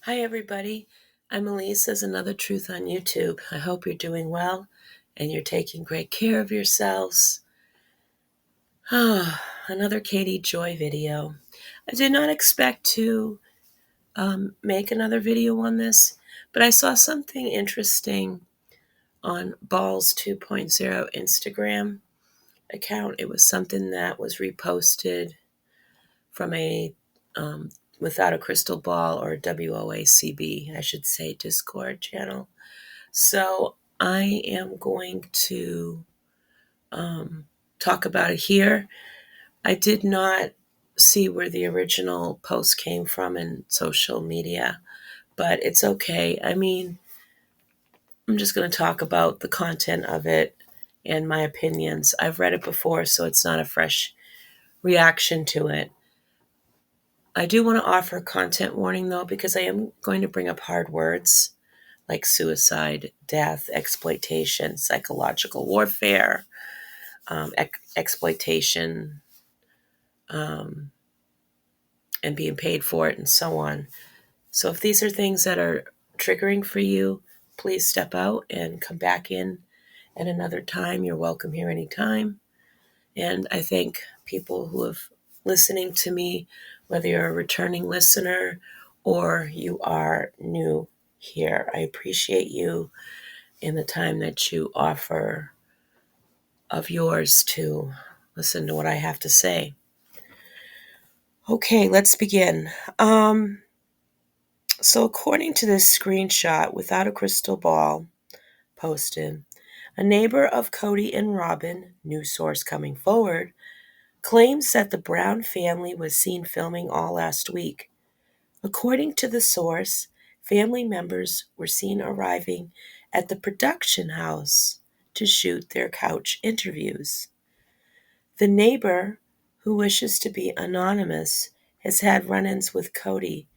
Hi, everybody. I'm Elise as Another Truth on YouTube. I hope you're doing well and you're taking great care of yourselves. Another Katie Joy video. I did not expect to make another video on this, but I saw something interesting on Balls 2.0 Instagram account. It was something that was reposted from a Without a Crystal Ball, or WOACB, I should say, Discord channel. So I am going to talk about it here. I did not see where the original post came from in social media, but it's okay. I mean, I'm just going to talk about the content of it and my opinions. I've read it before, so it's not a fresh reaction to it. I do want to offer a content warning, though, because I am going to bring up hard words like suicide, death, exploitation, psychological warfare, exploitation, and being paid for it, and so on. So if these are things that are triggering for you, please step out and come back in at another time. You're welcome here anytime. And I thank people who have listening to me, whether you're a returning listener or you are new here. I appreciate you and the time that you offer of yours to listen to what I have to say. Okay, let's begin. So according to this screenshot, Without a Crystal Ball posted, a neighbor of Cody and Robin, new source coming forward, claims that the Brown family was seen filming all last week. According to the source, family members were seen arriving at the production house to shoot their couch interviews. The neighbor, who wishes to be anonymous, has had run-ins with Cody,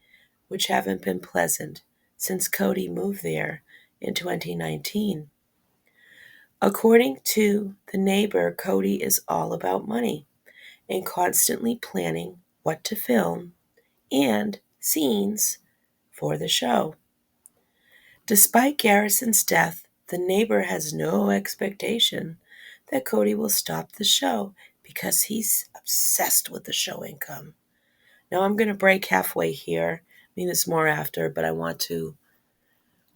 which haven't been pleasant since Cody moved there in 2019. According to the neighbor, Cody is all about money and constantly planning what to film and scenes for the show. Despite Garrison's death, the neighbor has no expectation that Cody will stop the show because he's obsessed with the show income. Now I'm going to break halfway here. I mean, there's more after, but I want to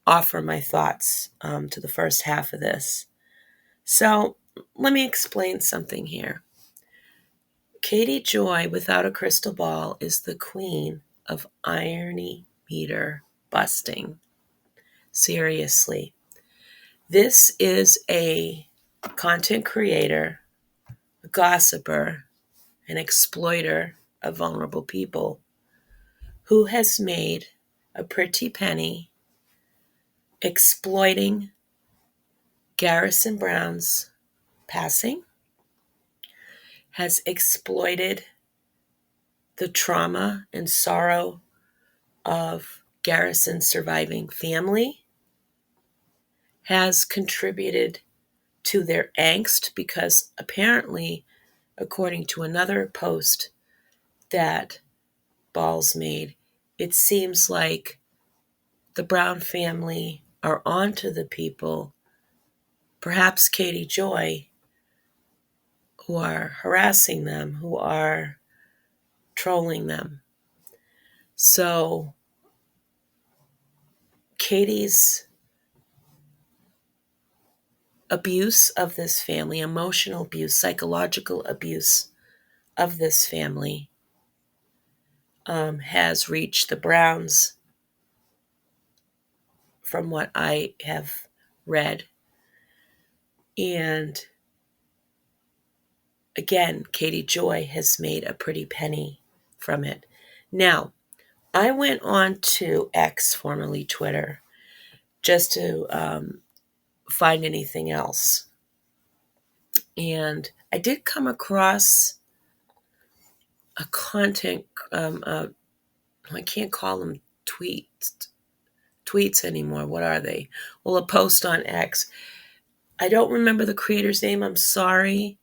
offer my thoughts to the first half of this. So let me explain something here. Katie Joy, Without a Crystal Ball, is the queen of irony meter busting. Seriously. This is a content creator, a gossiper, an exploiter of vulnerable people who has made a pretty penny exploiting Garrison Brown's passing, has exploited the trauma and sorrow of Garrison's surviving family, has contributed to their angst because apparently, according to another post that Balls made, it seems like the Brown family are onto the people, perhaps Katie Joy, who are harassing them, who are trolling them. So Katie's abuse of this family, emotional abuse, psychological abuse of this family, has reached the Browns, from what I have read. And again, Katie Joy has made a pretty penny from it. Now, I went on to X, formerly Twitter, just to find anything else. And I did come across a content, I can't call them tweets anymore. What are they? Well, a post on X. I don't remember the creator's name. I'm sorry.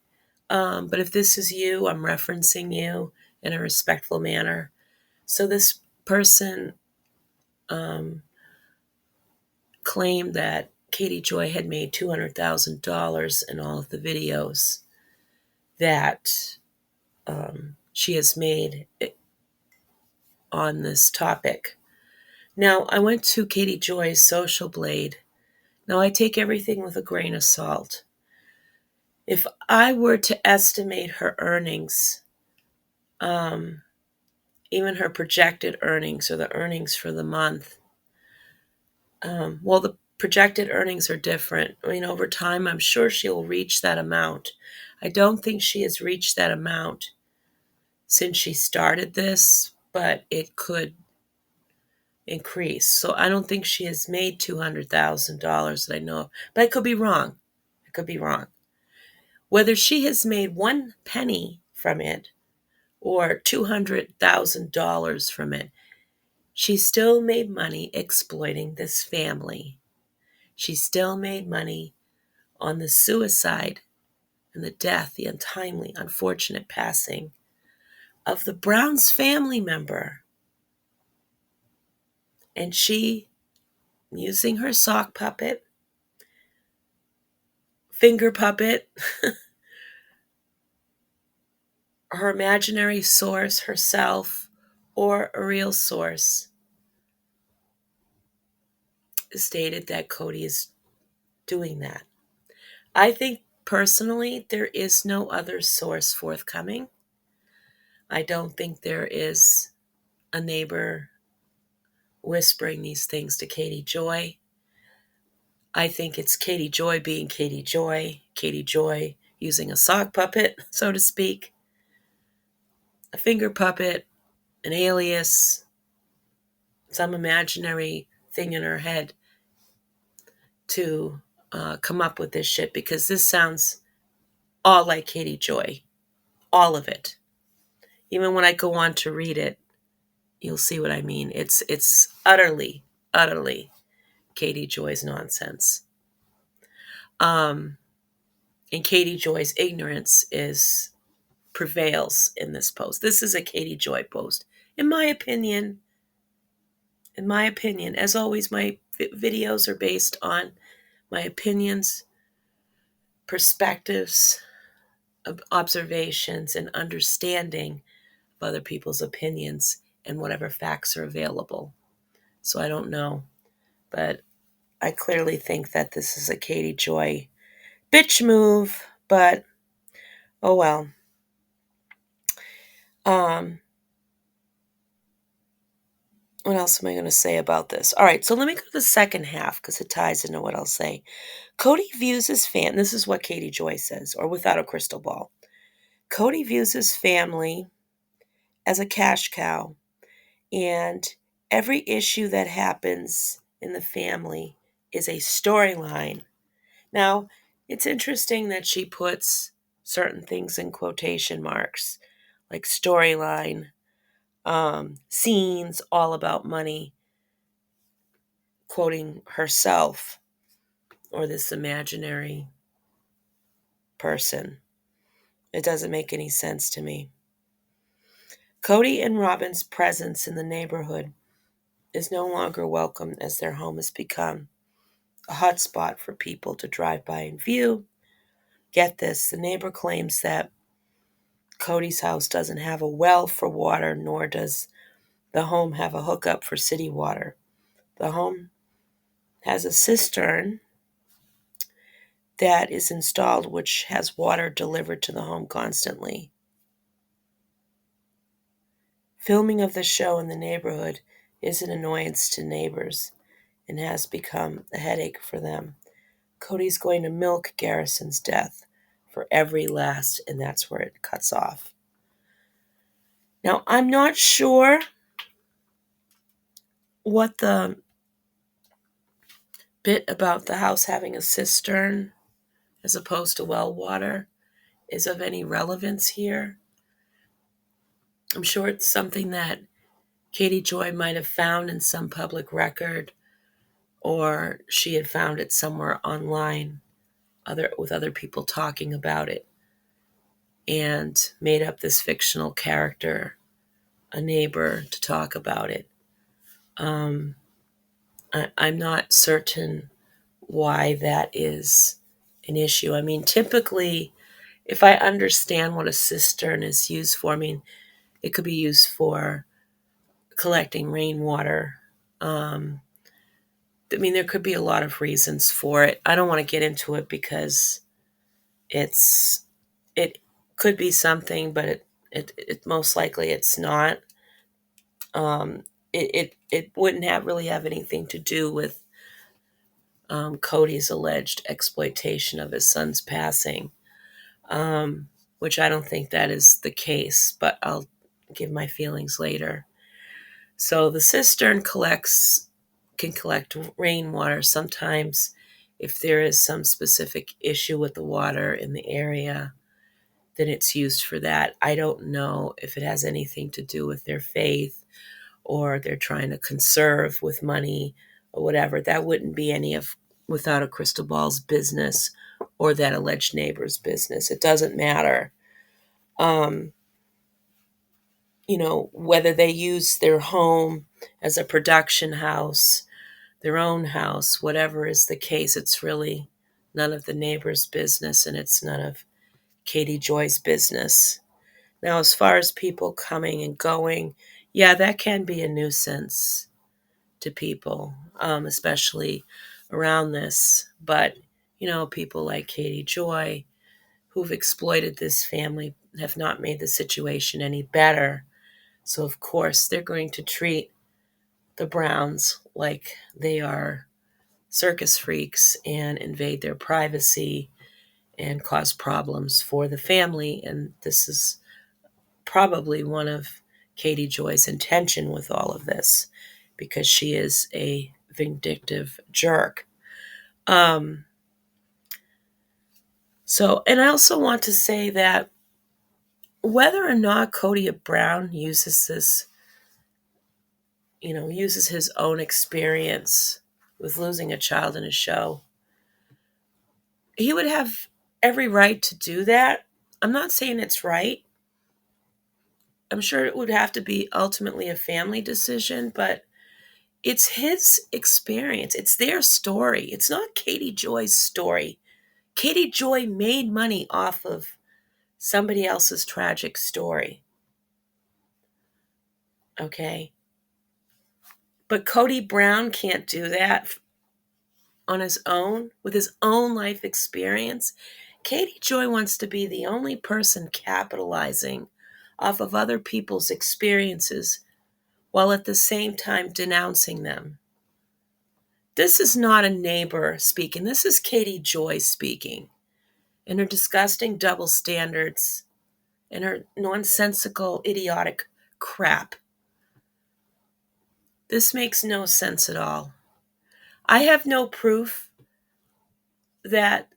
But if this is you, I'm referencing you in a respectful manner. So this person claimed that Katie Joy had made $200,000 in all of the videos that she has made on this topic. Now, I went to Katie Joy's Social Blade. Now, I take everything with a grain of salt. If I were to estimate her earnings, even her projected earnings or the earnings for the month, well, the projected earnings are different. I mean, over time, I'm sure she'll reach that amount. I don't think she has reached that amount since she started this, but it could increase. So I don't think she has made $200,000 that I know of, but I could be wrong. I could be wrong. Whether she has made one penny from it or $200,000 from it, she still made money exploiting this family. She still made money on the suicide and the death, the untimely, unfortunate passing of the Browns family member. And she, using her sock puppet, finger puppet, her imaginary source, herself, or a real source, stated that Cody is doing that. I think personally there is no other source forthcoming. I don't think there is a neighbor whispering these things to Katie Joy. I think it's Katie Joy being Katie Joy using a sock puppet, so to speak, a finger puppet, an alias, some imaginary thing in her head to come up with this shit, because this sounds all like Katie Joy. All of it. Even when I go on to read it, you'll see what I mean. It's utterly Katie Joy's nonsense. And Katie Joy's ignorance prevails in this post. This is a Katie Joy post. In my opinion, as always, my videos are based on my opinions, perspectives, observations, and understanding of other people's opinions and whatever facts are available. So I don't know, but I clearly think that this is a Katie Joy bitch move, but oh well. What else am I going to say about this? All right, so let me go to the second half because it ties into what I'll say. Cody views his this is what Katie Joy says, or without a crystal ball. Cody views his family as a cash cow, and every issue that happens in the family is a storyline. Now, it's interesting that she puts certain things in quotation marks, like storyline, scenes all about money, quoting herself or this imaginary person. It doesn't make any sense to me. Cody and Robin's presence in the neighborhood is no longer welcome, as their home has become a hotspot for people to drive by and view. Get this, the neighbor claims that Cody's house doesn't have a well for water, nor does the home have a hookup for city water. The home has a cistern that is installed, which has water delivered to the home constantly. Filming of the show in the neighborhood is an annoyance to neighbors and has become a headache for them. Cody's going to milk Garrison's death for every last, and that's where it cuts off. Now, I'm not sure what the bit about the house having a cistern as opposed to well water is of any relevance here. I'm sure it's something that Katie Joy might have found in some public record, or she had found it somewhere online with other people talking about it, and made up this fictional character, a neighbor, to talk about it. I'm not certain why that is an issue. I mean, typically, if I understand what a cistern is used for, I mean, it could be used for collecting rainwater. I mean, there could be a lot of reasons for it. I don't want to get into it because it's it could be something, but it most likely it's not. Um, it wouldn't have really have anything to do with Cody's alleged exploitation of his son's passing, which I don't think that is the case, but I'll give my feelings later. So the cistern can collect rainwater sometimes if there is some specific issue with the water in the area, then it's used for that. I don't know if it has anything to do with their faith or they're trying to conserve with money or whatever. That wouldn't be any of Without a Crystal Ball's business or that alleged neighbor's business. It doesn't matter. Um, whether they use their home as a production house, their own house, whatever is the case, it's really none of the neighbor's business and it's none of Katie Joy's business. Now, as far as people coming and going, yeah, that can be a nuisance to people, especially around this. But, people like Katie Joy who've exploited this family have not made the situation any better. So, of course, they're going to treat the Browns like they are circus freaks and invade their privacy and cause problems for the family. And this is probably one of Katie Joy's intention with all of this because she is a vindictive jerk. And I also want to say that whether or not Cody Brown uses this, uses his own experience with losing a child in a show, he would have every right to do that. I'm not saying it's right. I'm sure it would have to be ultimately a family decision, but it's his experience. It's their story. It's not Katie Joy's story. Katie Joy made money off of somebody else's tragic story. Okay? But Cody Brown can't do that on his own, with his own life experience. Katie Joy wants to be the only person capitalizing off of other people's experiences while at the same time denouncing them. This is not a neighbor speaking. This is Katie Joy speaking. And her disgusting double standards and her nonsensical, idiotic crap. This makes no sense at all. I have no proof that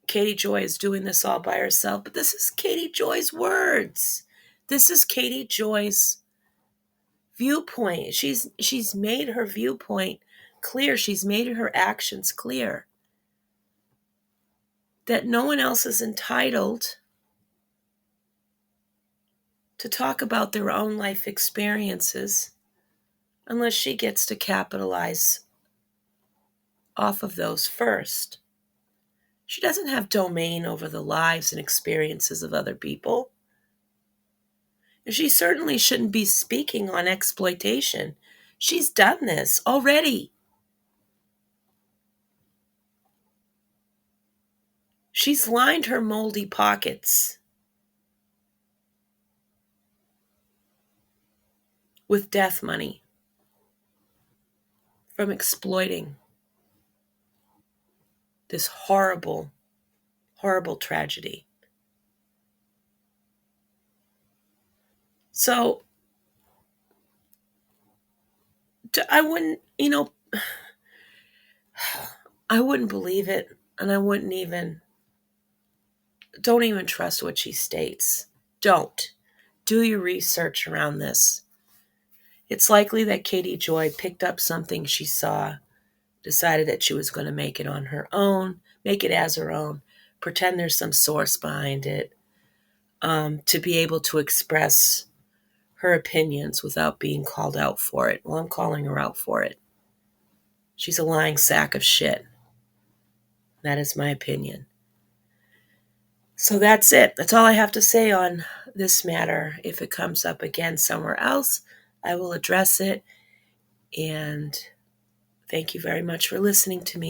Katie Joy is doing this all by herself, but this is Katie Joy's words. This is Katie Joy's viewpoint. She's made her viewpoint clear. She's made her actions clear. That no one else is entitled to talk about their own life experiences unless she gets to capitalize off of those first. She doesn't have domain over the lives and experiences of other people. And she certainly shouldn't be speaking on exploitation. She's done this already. She's lined her moldy pockets with death money from exploiting this horrible, horrible tragedy. So I wouldn't, I wouldn't believe it, and don't even trust what she states. Don't. Do your research around this. It's likely that Katie Joy picked up something she saw, decided that she was going to make it on her own, make it as her own, pretend there's some source behind it, to be able to express her opinions without being called out for it. Well, I'm calling her out for it. She's a lying sack of shit. That is my opinion. So that's it. That's all I have to say on this matter. If it comes up again somewhere else, I will address it. And thank you very much for listening to me.